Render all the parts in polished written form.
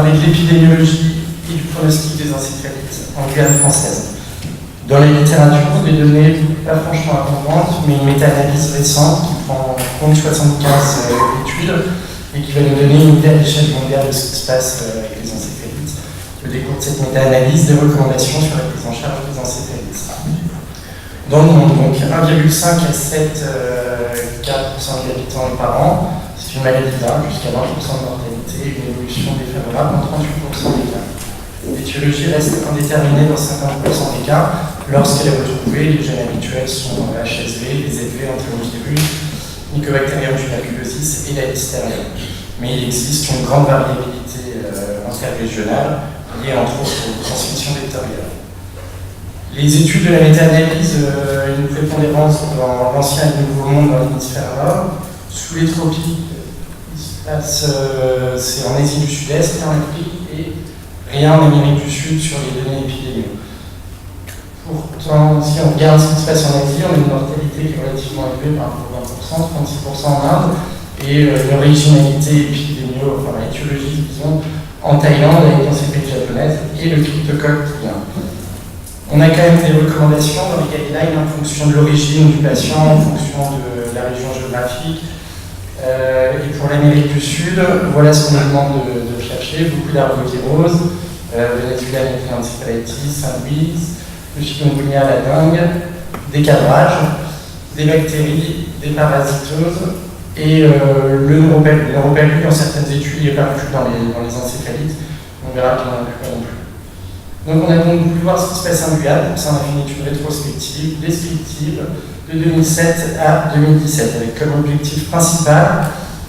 parler de l'épidémiologie et du pronostic des encéphalites en Guyane française. Dans la littérature, des données pas franchement abondantes, mais une méta-analyse récente qui prend en compte 75 études et qui va nous donner une idée à l'échelle mondiale de ce qui se passe avec les encéphalites. Au décours de cette méta-analyse, des recommandations sur la prise en charge des encéphalites. Dans le monde, donc 1,5 à 7 cas % d'habitants par an, c'est une maladie grave, jusqu'à 20% de mortalité, une évolution défavorable en 38% des cas. L'étiologie reste indéterminée dans 50% des cas. Lorsqu'elle est retrouvée, les gènes habituels sont HSV, les ZV, entérovirus, Mycobacterium tuberculosis et la listeria. Mais il existe une grande variabilité interrégionale liée entre autres aux transmissions vectorielles. Les études de la méta-analyse, une prépondérance dans l'ancien et le nouveau monde dans l'hémisphère nord, sous les tropiques, c'est en Asie du Sud-Est et en Afrique, et rien en Amérique du Sud sur les données épidémiques. Pourtant, si on regarde ce qui se passe en Asie, on a une mortalité qui est relativement élevée par rapport à 20%, 36% en Inde, et une originalité épidémiologique, enfin étiologique, disons, en Thaïlande avec l'encéphalite japonaise et le cryptocoque qui vient. On a quand même des recommandations dans les guidelines en fonction de l'origine du patient, en fonction de la région géographique. Et pour l'Amérique du Sud, voilà ce qu'on nous demande de chercher, beaucoup d'arbovirose, Venezuela encephalitis, Saint-Louis, le chikungunya, la dengue, des cadrages, des bactéries, des parasitoses et le neuropalud, dans certaines études, il n'est pas inclus dans les encéphalites, on verra qu'il n'y en a plus non plus. Donc on a donc voulu voir ce qui se passe en Guyane, pour ça on a fait une étude rétrospective, descriptive, de 2007 à 2017, avec comme objectif principal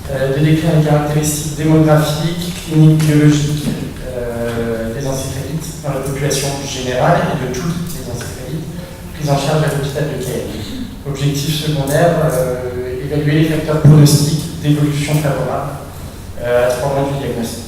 de décrire les caractéristiques démographiques, cliniques, biologiques des encéphalites dans la population générale et de toutes les encéphalites prises en charge à l'hôpital de Cayenne. Objectif secondaire, évaluer les facteurs pronostiques d'évolution favorable à 3 mois du diagnostic.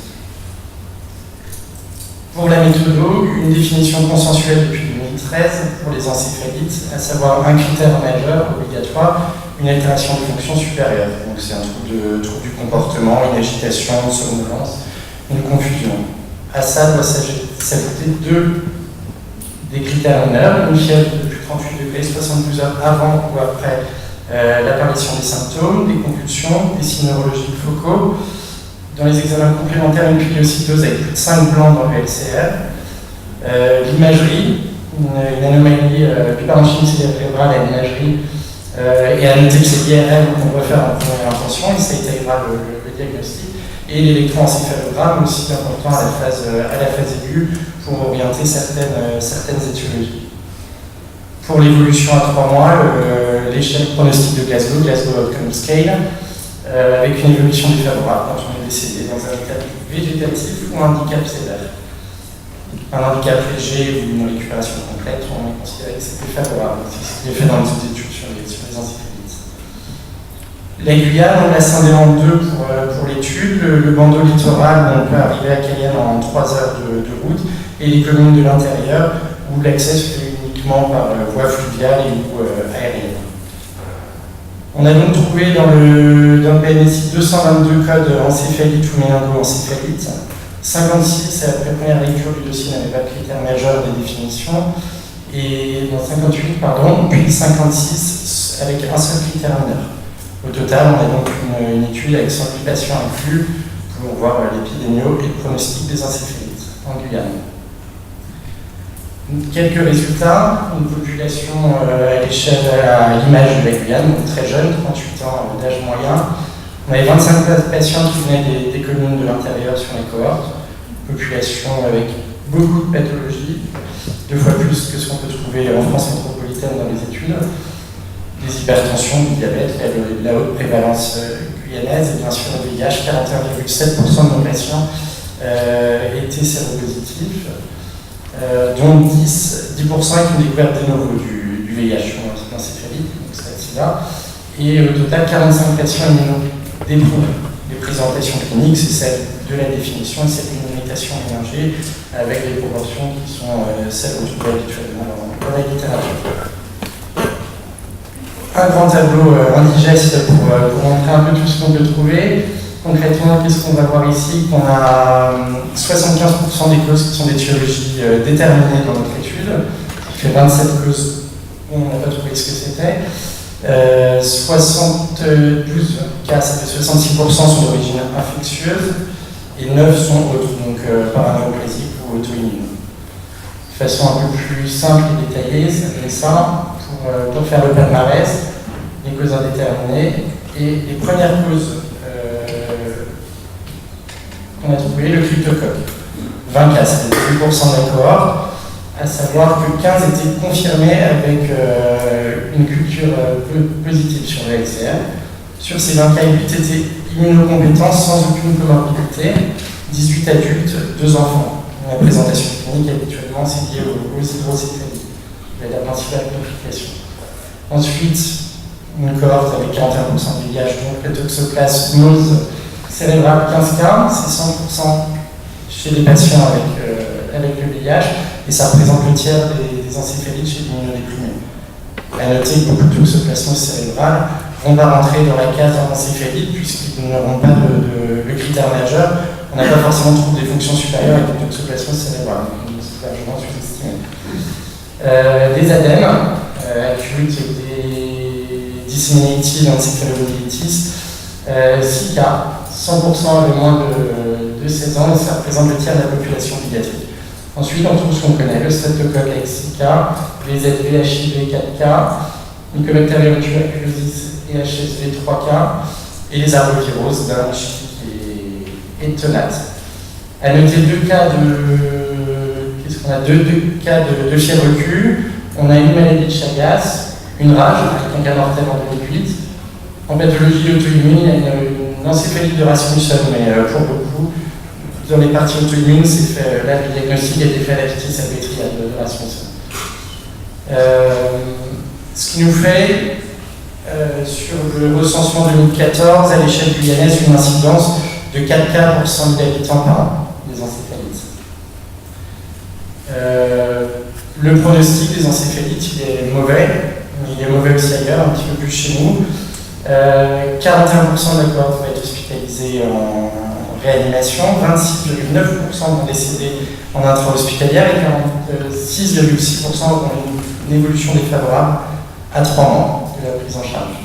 Pour la méthode, une définition consensuelle depuis 2013 pour les encéphalites, à savoir un critère majeur obligatoire, une altération de fonction supérieure. Donc c'est un trouble du comportement, une agitation, une somnolence, une confusion. À ça doit s'ajouter des critères mineurs, une fièvre de plus de 38 degrés, 72 heures avant ou après l'apparition des symptômes, des convulsions, des signes neurologiques focaux. Dans les examens complémentaires, une piliocytose avec plus de 5 blancs dans le LCR. L'imagerie, une anomalie du parenchyme cérébral à l'imagerie, et à noter que c'est l'IRM qu'on doit faire en première intention, et ça intégrera le diagnostic. Et l'électroencéphalogramme, aussi important à la phase aiguë, pour orienter certaines étiologies. Pour l'évolution à 3 mois, l'échelle pronostique de Glasgow Outcome Scale, avec une évolution défavorable quand on est décédé dans un état végétatif ou un handicap sévère. Un handicap léger ou une récupération complète, on est considéré que c'est défavorable. C'est ce qui est fait dans les autres études sur les encéphalites. La Guyane, on l'a scindé en deux pour l'étude. Le bandeau littoral, où on peut arriver à Cayenne en 3 heures de route, et les communes de l'intérieur, où l'accès se fait uniquement par voie fluviale ou aérienne. On a donc trouvé dans le PNSI 222 codes encéphalite ou méningo-encéphalite. 56 à la première lecture du dossier n'avait pas de critères majeurs de définition. Et dans 58, puis 56 avec un seul critère mineur. Au total, on a donc une étude avec 108 patients inclus pour voir l'épidémio et le pronostic des encéphalites en Guyane. Quelques résultats, une population à l'échelle, à l'image de la Guyane, donc très jeune, 38 ans d'âge moyen. On avait 25 patients qui venaient des communes de l'intérieur sur les cohortes, population avec beaucoup de pathologies, 2 fois plus que ce qu'on peut trouver en France métropolitaine dans les études, des hypertensions, du diabète, la haute prévalence guyanaise, et bien sûr le VIH, 41,7% de nos patients étaient séropositifs. Dont 10% avec une découverte de nouveau du VIH dans ces crédits, donc SIDA, et au total 45 patients immunodéprimés. Les présentations cliniques, c'est celle de la définition et celle d'une irritation méningée, avec des proportions qui sont celles retrouvées habituellement dans la littérature. Un grand tableau indigeste pour montrer un peu tout ce qu'on peut trouver. Concrètement, qu'est-ce qu'on va voir ici? Qu'on a 75% des causes qui sont d'étiologie déterminées dans notre étude, qui fait 27 causes où on n'a pas trouvé ce que c'était. 72 cas, ça fait 66% sont d'origine infectieuse, et 9 sont autres, donc paranéoplésiques ou auto-immunes. De façon un peu plus simple et détaillée, ça fait ça, pour faire le palmarès, les causes indéterminées, et les premières causes qu'on a trouvées, le cryptocoque. 20 cas, c'est 10% de la cohorte, à savoir que 15 étaient confirmés avec une culture positive sur le LCR. Sur ces 20 cas, 8 étaient immunocompétents sans aucune comorbidité, 18 adultes, 2 enfants. La présentation clinique, habituellement, c'est lié aux hydrocéphalées, la principale complication. Ensuite, une cohorte avec 41% de VIH, donc la toxoplasmose cérébrale 15 cas, c'est 100% chez les patients avec le VIH, et ça représente le tiers des encéphalites chez les immunodéprimés. À noter que beaucoup de toxoplasmose cérébrale vont pas rentrer dans la case encéphalite puisqu'ils n'auront pas le critère majeur. On n'a pas forcément de trouble des fonctions supérieures avec une toxoplasmose cérébrale, donc c'est largement sous-estimé. Des ADEM acutes et des disséminated encéphalomyélitis, 6 cas, 100% avec moins de 16 ans, et ça représente le tiers de la population pédiatrique. Ensuite, on trouve ce qu'on connaît, le streptocoque avec 6 cas, VZV, HIV 4 cas, Mycobacterium tuberculosis et HSV 3 cas, et les arboviroses d'un et tonate. À noter 2 cas de. Qu'est-ce qu'on a? Deux cas de fièvre Q. On a une maladie de Chagas, une rage, avec un cas mortel en 2008. En pathologie auto-immune, il y a une encéphalite de Rasmussen, mais pour beaucoup, dans les parties auto-immunes, là, le diagnostic a été fait à la petite salpêtrière de Rasmussen. Ce qui nous fait, sur le recensement 2014, à l'échelle guyanaise, une incidence de 4 cas pour 100 000 habitants par an, des encéphalites. Le pronostic des encéphalites, il est mauvais. Il est mauvais aussi ailleurs, un petit peu plus chez nous. 41% de la cohorte va être hospitalisée en réanimation, 26,9% vont décéder en intra-hospitalière et 46,6% auront une évolution défavorable à 3 mois de la prise en charge.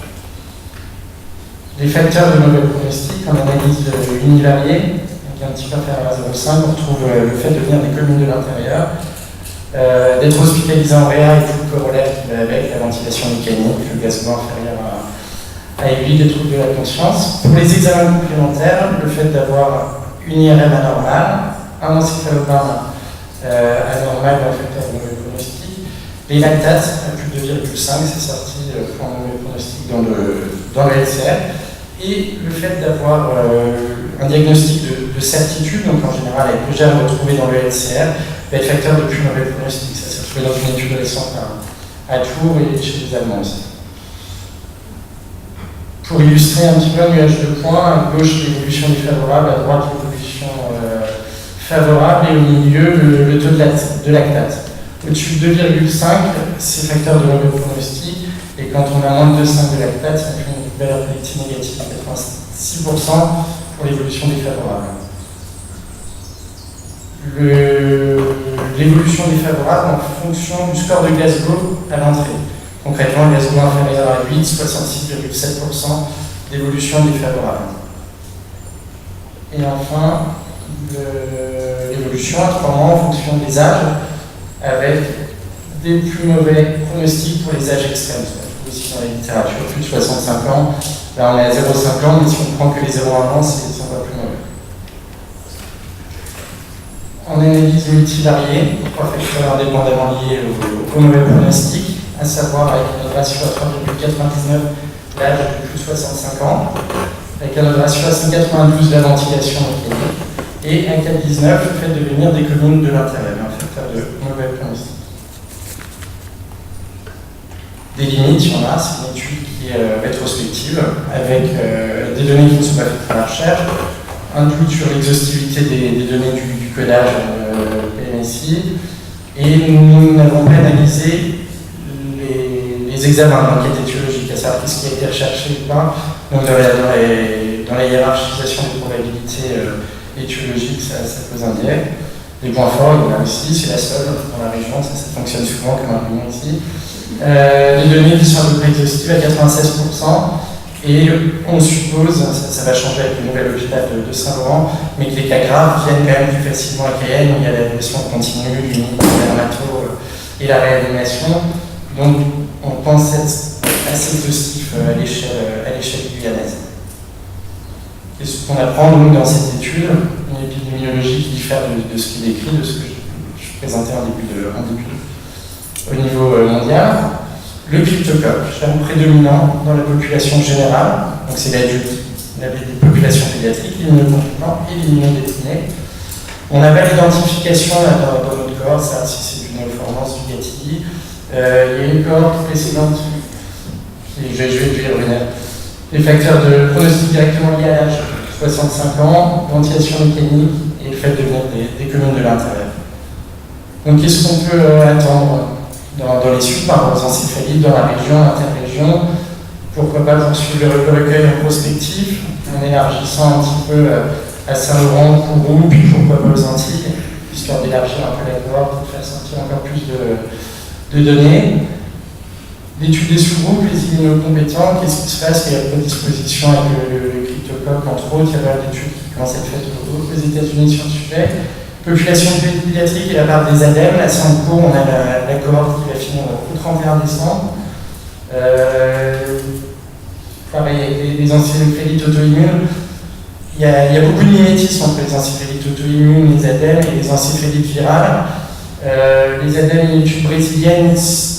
Les facteurs de mauvais pronostic, en analyse univariée, donc un petit peu inférieur à 0,5, on retrouve le fait de venir des communes de l'intérieur, d'être hospitalisé en réa et tout le corollaire qui va avec, la ventilation mécanique, le gaz blanc inférieur à 8, des troubles de la conscience. Pour les examens complémentaires, le fait d'avoir une IRM anormale, un encéphalogramme anormal ou un facteur de mauvais pronostic, les lactates à plus de 2,5, c'est sorti pour un mauvais pronostic dans le LCR, et le fait d'avoir un diagnostic de certitude, donc en général avec le germe retrouvé dans le LCR, va être facteur de plus mauvais pronostic. Ça s'est retrouvé dans une étude récente à Tours et chez les Allemands aussi. Pour illustrer un petit peu un nuage de points, à gauche l'évolution défavorable, à droite l'évolution favorable, et au milieu le taux de lactate. Au-dessus de 2,5, c'est facteur de mauvais pronostic, et quand on a moins de 2,5 de lactate, ça fait une valeur prédictive négative, 86% pour l'évolution défavorable. L'évolution défavorable en fonction du score de Glasgow à l'entrée. Concrètement, Glasgow inférieur à 8, 66,7% d'évolution défavorable. Et enfin, l'évolution à 3 mois en fonction des âges, avec des plus mauvais pronostics pour les âges extrêmes. On trouve aussi dans la littérature, plus de 65 ans. Là, on est à 0,5 ans, mais si on prend que les 0,1 ans, c'est pas plus mauvais. En analyse multivariée, 3 facteurs indépendamment liés au mauvais pronostic, à savoir avec un ratio à 3,99 l'âge de plus de 65 ans, avec un ratio à 5,92 la ventilation mécanique, et un 4,19 le fait de venir des communes de l'intérieur, un facteur de mauvais pronostic. Des limites, il y en a, c'est une étude qui est rétrospective, avec des données qui ne sont pas faites par la recherche, un doute sur l'exhaustivité des données du codage PMSI, et nous n'avons pas analysé les examens d'enquête étiologique, à savoir ce qui a été recherché ou pas, donc dans les dans la hiérarchisation des probabilités étiologiques, ça pose un biais. Les points forts, il y en a aussi, c'est la seule dans la région, ça fonctionne souvent comme argument ici. Les données qui sont à peu près exhaustives à 96%, et on suppose, ça va changer avec le nouvel hôpital de Saint-Laurent, mais que les cas graves viennent quand même plus facilement à Cayenne, où il y a l'évolution continue, l'unité, la dermato et la réanimation. Donc on pense être assez exhaustif à l'échelle guyanaise. Et ce qu'on apprend donc, dans cette étude, une épidémiologie qui diffère de ce qu'il décrit, de ce que je présentais en début au niveau mondial. Le cryptocoque, chaîne prédominant dans la population générale, donc c'est l'adulte, la population pédiatrique, l'immunocompétent et l'immunodétiné. On n'a pas l'identification dans notre cohorte, ça, si c'est du néoformance, du Gatti. Il y a une cohorte précédente, je vais revenir. Les facteurs de pronostic directement liés à l'âge, 65 ans, ventilation mécanique et le fait de venir des communes de l'intérieur. Donc qu'est-ce qu'on peut attendre dans les suites par rapport aux encéphalites dans la région, l'interrégion? Pourquoi pas poursuivre le recueil en prospectif en élargissant un petit peu à Saint-Laurent, Kourou, puis pourquoi pas aux Antilles, histoire d'élargir un peu la cohorte et de faire sortir encore plus de données. L'étude des sous-groupes, les immunocompétents, qu'est-ce qui se passe? Il y a pas de disposition avec le cryptocoque, entre autres. Il y a pas d'études qui commencent à être faites aux États-Unis sur le sujet. Population pédiatrique et la part des ADEM, là c'est en cours, on a la cohorte qui va finir au 31 décembre. Pareil, avec les encéphalite auto-immunes, il y a beaucoup de mimétisme entre les encéphalites auto-immunes, les ADEM et les encéphalites virales. Les ADEM, une étude brésilienne,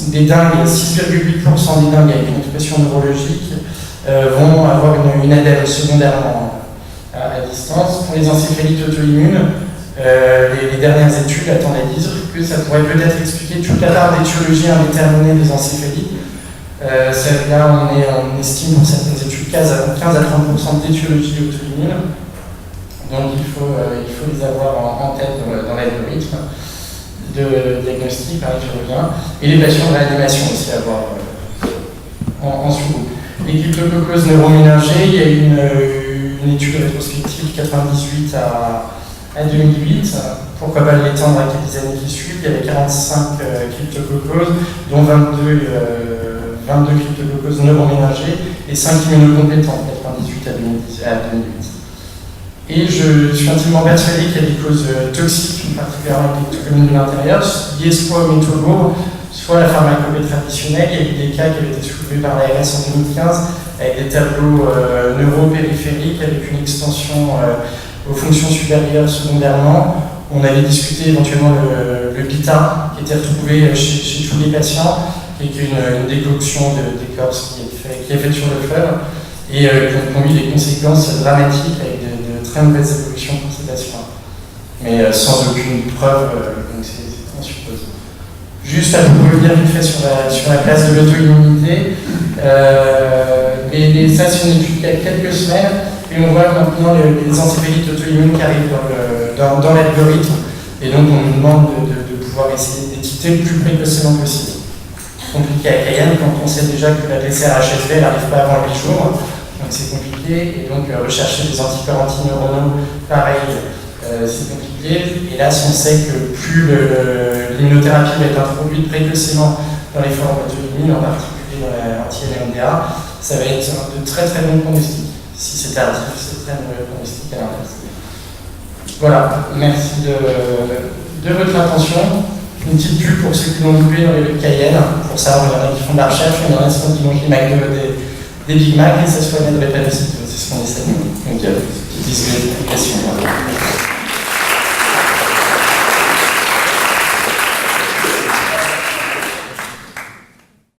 des dingues, 6,8% des dingues avec une expression neurologique vont avoir une ADEM secondairement à distance. Pour les encéphalites auto-immunes, les dernières études attendent à dire que ça pourrait peut-être expliquer toute la part d'étiologie indéterminée des encéphalites. Là, on estime pour certaines études 15 à 30% d'étiologie auto-immune. Donc il faut les avoir en tête dans l'algorithme de diagnostic, je reviens. Et les patients de réanimation aussi à avoir en sous-groupe. Les cryptococcoses neuroméningées, il y a une étude rétrospective 98 à 2008, pourquoi pas l'étendre avec les années qui suivent. Il y avait 45 cryptococcoses, dont 22 cryptococcoses neuroméningées et 5 immunocompétents, 98 à 2008. Et je suis intimement persuadé qu'il y a des causes toxiques, particulièrement avec les communes de l'intérieur, liées soit aux métaux lourds, soit à la pharmacopée traditionnelle. Il y a eu des cas qui avaient été soulevés par l'ARS en 2015, avec des tableaux neuropériphériques, avec une extension aux fonctions supérieures secondairement. On avait discuté éventuellement le bêta qui était retrouvé chez tous les patients et qui est une décoction d'écorce qui est faite sur le fleuve et qui ont conduit des conséquences dramatiques avec de très mauvaises évolutions pour ces patients. Mais sans aucune preuve, donc on suppose. Juste à vous revenir vite fait sur la place de l'auto-immunité, ça c'est une étude qui a quelques semaines. Et on voit maintenant les encéphalites auto-immunes qui arrivent dans l'algorithme. Et donc on nous demande de pouvoir essayer d'étiqueter le plus précocement possible. Compliqué à Cayenne quand on sait déjà que la PCR-HSV n'arrive pas avant 8 jours. Donc c'est compliqué. Et donc rechercher des anticorps antineuronaux, pareil, c'est compliqué. Et là, si on sait que plus l'immunothérapie va être introduite précocement dans les formes auto-immunes, en particulier dans l'anti-MMDA, ça va être de très très bons pronostics. Si c'est tardif, c'est très mauvais pronostic à l'inverse. Voilà, merci de votre attention. Une petite pub pour ceux qui l'ont loupé dans les rues de Cayenne. Pour ça, il y en a qui font de la recherche, il y en a qui mangent les McDo des Big Mac et ça se soigne de drépanocytose. C'est ce qu'on essaie de nous dire. Petite explication.